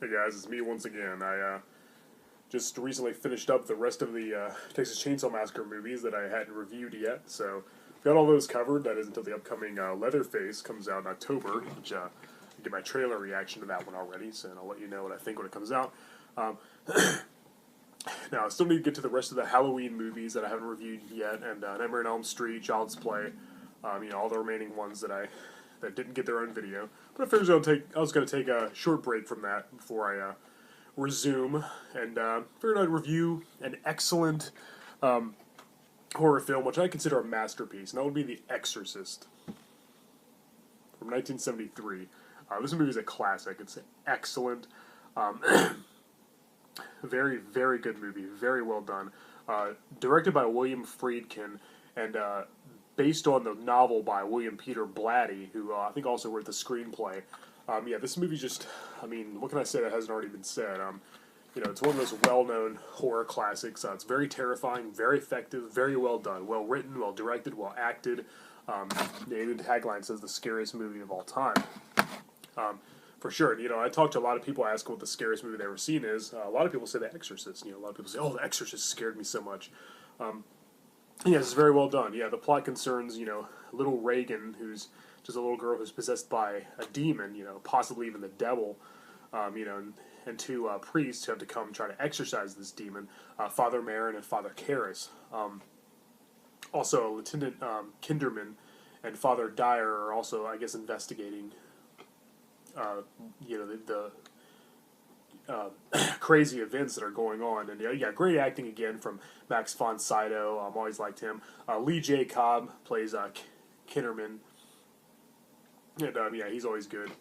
Hey guys, it's me once again. I just recently finished up the rest of the Texas Chainsaw Massacre movies that I hadn't reviewed yet, so got all those covered. That is until the upcoming Leatherface comes out in October, which I get my trailer reaction to that one already, so I'll let you know what I think when it comes out. Um, Now, I still need to get to the rest of the Halloween movies that I haven't reviewed yet, and Nightmare on Elm Street, Child's Play, all the remaining ones that didn't get their own video. But I figured I was going to take a short break from that before I resume, and figured I'd review an excellent horror film, which I consider a masterpiece, and that would be The Exorcist from 1973. This movie is a classic. It's excellent. Very, very good movie. Very well done. Directed by William Friedkin, and based on the novel by William Peter Blatty, who I think also wrote the screenplay. This movie just, what can I say that hasn't already been said? It's one of those well-known horror classics. It's very terrifying, very effective, very well done, well written, well directed, well acted. The tagline says the scariest movie of all time. For sure. I talked to a lot of people asking what the scariest movie they've ever seen is. A lot of people say The Exorcist. A lot of people say, "Oh, The Exorcist scared me so much." It's very well done. Yeah, the plot concerns, little Reagan, who's just a little girl who's possessed by a demon, possibly even the devil, and two priests who have to come try to exorcise this demon, Father Marin and Father Karras. Also, Lieutenant Kinderman and Father Dyer are also, I guess, investigating the crazy events that are going on. And great acting again from Max von Sydow. I've always liked him. Lee J. Cobb plays Kinderman. And he's always good.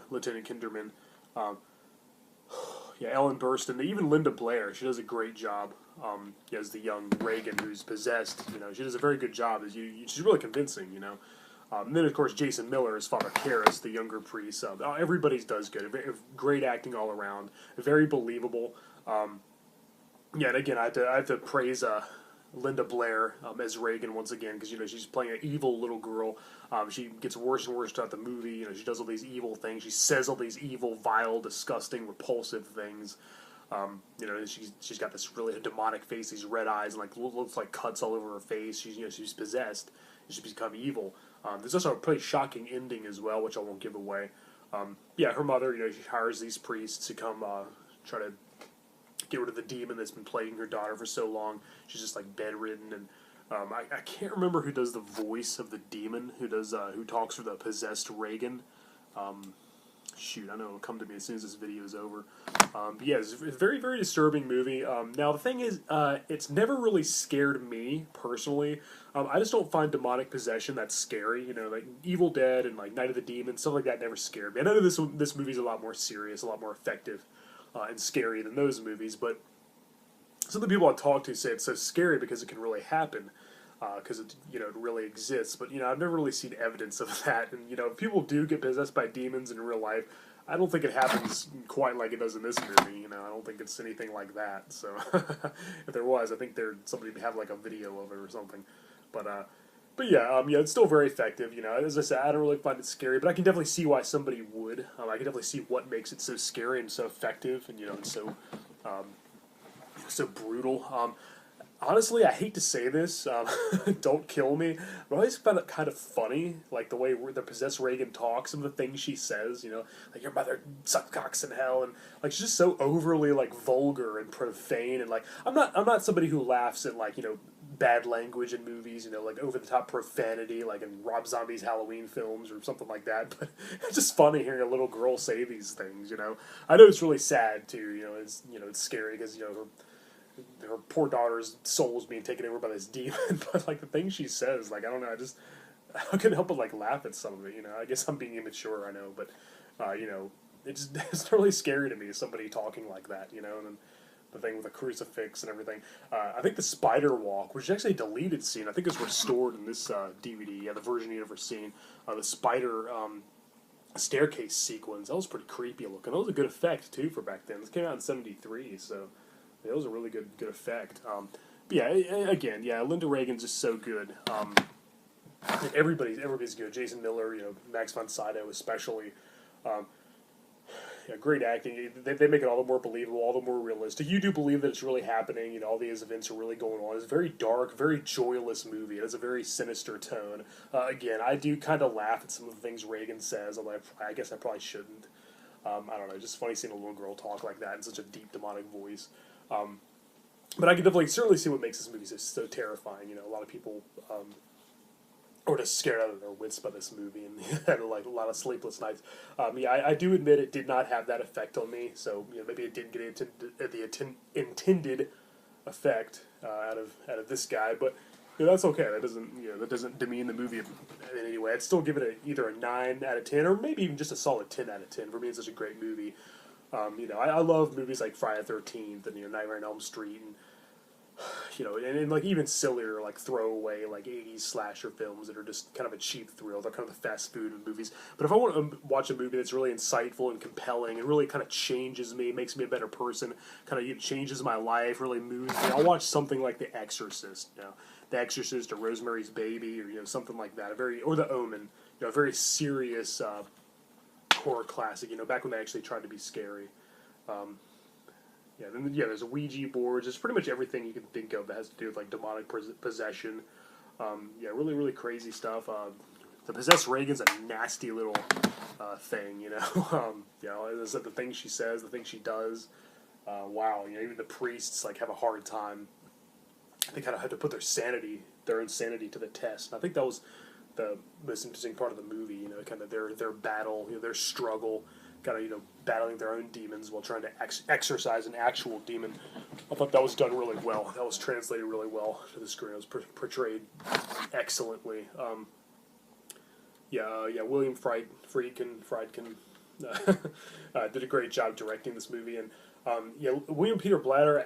Lieutenant Kinderman. Ellen Burstyn, even Linda Blair, she does a great job as the young Reagan who's possessed. She does a very good job. She's really convincing. And then, of course, Jason Miller is Father Karras, the younger priest. Everybody's does good. Great acting all around. Very believable. And again, I have to praise Linda Blair as Reagan once again, because she's playing an evil little girl. She gets worse and worse throughout the movie. She does all these evil things. She says all these evil, vile, disgusting, repulsive things. She's got this really demonic face, these red eyes, and looks like cuts all over her face. She's possessed. She's become evil. There's also a pretty shocking ending as well, which I won't give away. Her mother, she hires these priests to come try to get rid of the demon that's been plaguing her daughter for so long. She's just bedridden, and I can't remember who does the voice of the demon, who talks for the possessed Reagan. I know it'll come to me as soon as this video is over. It's a very, very disturbing movie. Now, the thing is, it's never really scared me, personally. I just don't find demonic possession that scary. Like Evil Dead and Night of the Demons, stuff like that never scared me. I know this movie's a lot more serious, a lot more effective, and scary than those movies, but some of the people I talk to say it's so scary because it can really happen. Because it really exists, but I've never really seen evidence of that. And if people do get possessed by demons in real life, I don't think it happens quite like it does in this movie. I don't think it's anything like that. So if there was, I think somebody would have a video of it or something. But it's still very effective. As I said, I don't really find it scary, but I can definitely see why somebody would. I can definitely see what makes it so scary and so effective, and so brutal. Honestly, I hate to say this, don't kill me, but I always found it kind of funny, the way the possessed Reagan talks, some of the things she says, your mother sucked cocks in hell, and, she's just so overly, vulgar and profane, and, I'm not somebody who laughs at, bad language in movies, over-the-top profanity, in Rob Zombie's Halloween films or something like that, but it's just funny hearing a little girl say these things, I know it's really sad, too, it's scary, because, her poor daughter's soul is being taken over by this demon, but the things she says, I don't know, I couldn't help but laugh at some of it. I guess I'm being immature, I know, but it's really scary to me, somebody talking like that, and then the thing with the crucifix and everything. I think the spider walk, which is actually a deleted scene, I think it's restored in this DVD, the version you've ever seen. The spider staircase sequence, that was pretty creepy looking. That was a good effect too for back then. This came out in '73, so. It was a really good effect. Linda Reagan's just so good. Everybody's good. Jason Miller, Max von Sydow especially. Yeah, great acting. They make it all the more believable, all the more realistic. You do believe that it's really happening. All these events are really going on. It's a very dark, very joyless movie. It has a very sinister tone. Again, I do kind of laugh at some of the things Reagan says, although I guess I probably shouldn't. I don't know, just funny seeing a little girl talk like that in such a deep, demonic voice. But I can certainly see what makes this movie so terrifying. A lot of people or just scared out of their wits by this movie and had like a lot of sleepless nights. I do admit it did not have that effect on me, so maybe it didn't get the intended effect out of this guy, but that's okay. That doesn't demean the movie in any way. I'd still give it either a 9 out of 10 or maybe even just a solid 10 out of 10. For me, it's such a great movie. I love movies like Friday the 13th and Nightmare on Elm Street and and like even sillier, like throwaway, like 80s slasher films that are just kind of a cheap thrill. They're kind of the fast food of movies. But if I want to watch a movie that's really insightful and compelling and really kind of changes me, makes me a better person, kind of changes my life, really moves me, I'll watch something like The Exorcist, The Exorcist or Rosemary's Baby or something like that. Or The Omen, a very serious horror classic. Back when they actually tried to be scary. There's a Ouija board. There's pretty much everything you can think of that has to do with like demonic possession. Really, really crazy stuff. The possessed Reagan's a nasty little thing, the things she says, the things she does. Wow, even the priests like have a hard time. They kind of have to put their own sanity to the test. And I think that was the most interesting part of the movie. Kind of their battle, their struggle. Kind of, battling their own demons while trying to exorcise an actual demon. I thought that was done really well. That was translated really well to the screen. It was portrayed excellently. William Friedkin did a great job directing this movie, and William Peter Blatty,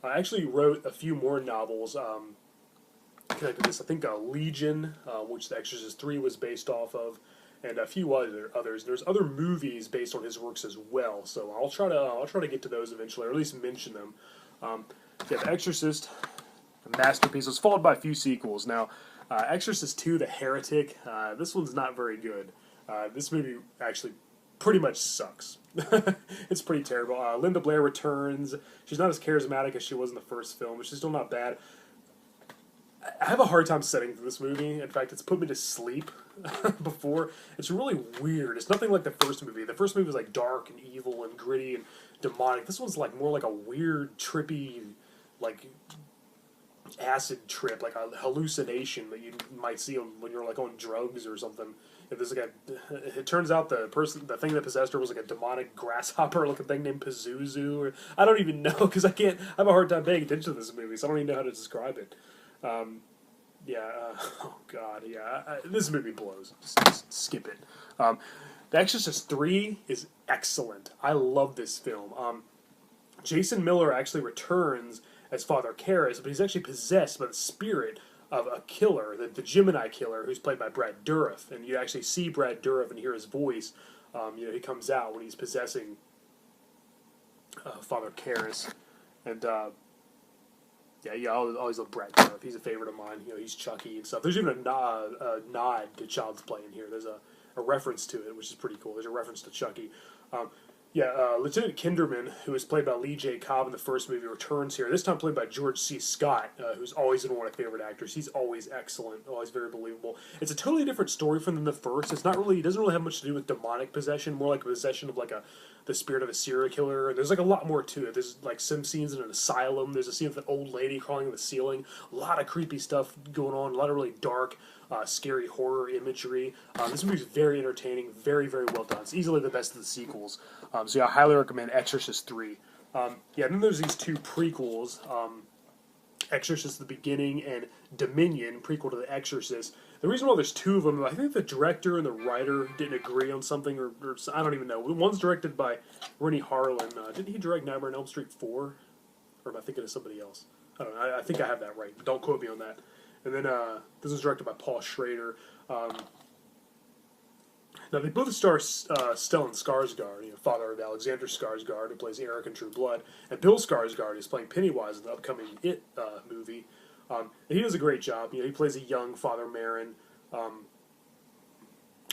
actually wrote a few more novels. Connected to this, I think Legion, which The Exorcist 3 was based off of. And a few others. There's other movies based on his works as well, so I'll try to get to those eventually, or at least mention them. The Exorcist, a masterpiece, was followed by a few sequels. Now, Exorcist 2, The Heretic, this one's not very good. This movie actually pretty much sucks. It's pretty terrible. Linda Blair returns. She's not as charismatic as she was in the first film, but she's still not bad. I have a hard time sitting through this movie. In fact, it's put me to sleep before. It's really weird. It's nothing like the first movie. The first movie was like dark and evil and gritty and demonic. This one's like more like a weird, trippy, like acid trip, like a hallucination that you might see when you're like on drugs or something. If there's like it turns out the thing that possessed her was like a demonic grasshopper, like a thing named Pazuzu, or I don't even know because I have a hard time paying attention to this movie, so I don't even know how to describe it. This movie blows. Just skip it. The Exorcist 3 is excellent. I love this film. Jason Miller actually returns as Father Karras, but he's actually possessed by the spirit of a killer, the Gemini killer, who's played by Brad Dourif. And you actually see Brad Dourif and hear his voice. He comes out when he's possessing Father Karras. And I always love Brad Dourif. He's a favorite of mine. He's Chucky and stuff. There's even a nod to Child's Play in here. There's a reference to it, which is pretty cool. There's a reference to Chucky. Lieutenant Kinderman, who was played by Lee J. Cobb in the first movie, returns here. This time played by George C. Scott, who's always been one of my favorite actors. He's always excellent, always very believable. It's a totally different story from the first. It doesn't really have much to do with demonic possession, more like possession of the spirit of a serial killer. There's like a lot more to it. There's like some scenes in an asylum. There's a scene with an old lady crawling on the ceiling. A lot of creepy stuff going on. A lot of really dark, scary horror imagery. This movie's very entertaining, very, very well done. It's easily the best of the sequels. I highly recommend Exorcist 3. Then there's these two prequels, Exorcist the Beginning and Dominion, prequel to The Exorcist. The reason why there's two of them, I think the director and the writer didn't agree on something, or I don't even know. One's directed by Rennie Harlan. Didn't he direct Nightmare on Elm Street 4? Or am I thinking of somebody else? I don't know. I think I have that right, but don't quote me on that. And then this was directed by Paul Schrader. Now, they both star Stellan Skarsgård, father of Alexander Skarsgård, who plays Eric in True Blood, and Bill Skarsgård is playing Pennywise in the upcoming It movie. And he does a great job. He plays a young Father Merrin.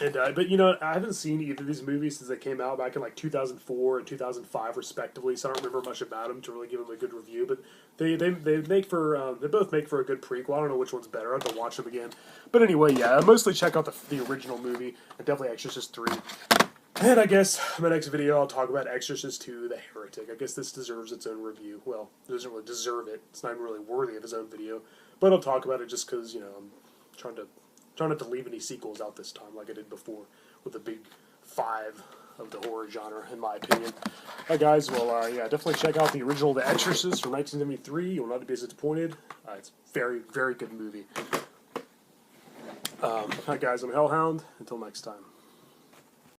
And but you know, I haven't seen either of these movies since they came out back in like 2004 and 2005 respectively. So I don't remember much about them to really give them a good review. But they make for they both make for a good prequel. I don't know which one's better. I have to watch them again. But anyway, yeah, I mostly check out the original movie and definitely Exorcist 3. And I guess in my next video I'll talk about Exorcist 2, The Heretic. I guess this deserves its own review. Well, it doesn't really deserve it. It's not even really worthy of its own video. But I'll talk about it just because, you know, I'm trying not to leave any sequels out this time like I did before with the big 5 of the horror genre, in my opinion. Alright guys, well, yeah, definitely check out the original The Exorcist from 1973. You will not be disappointed. It's a very, very good movie. Alright guys, I'm Hellhound. Until next time.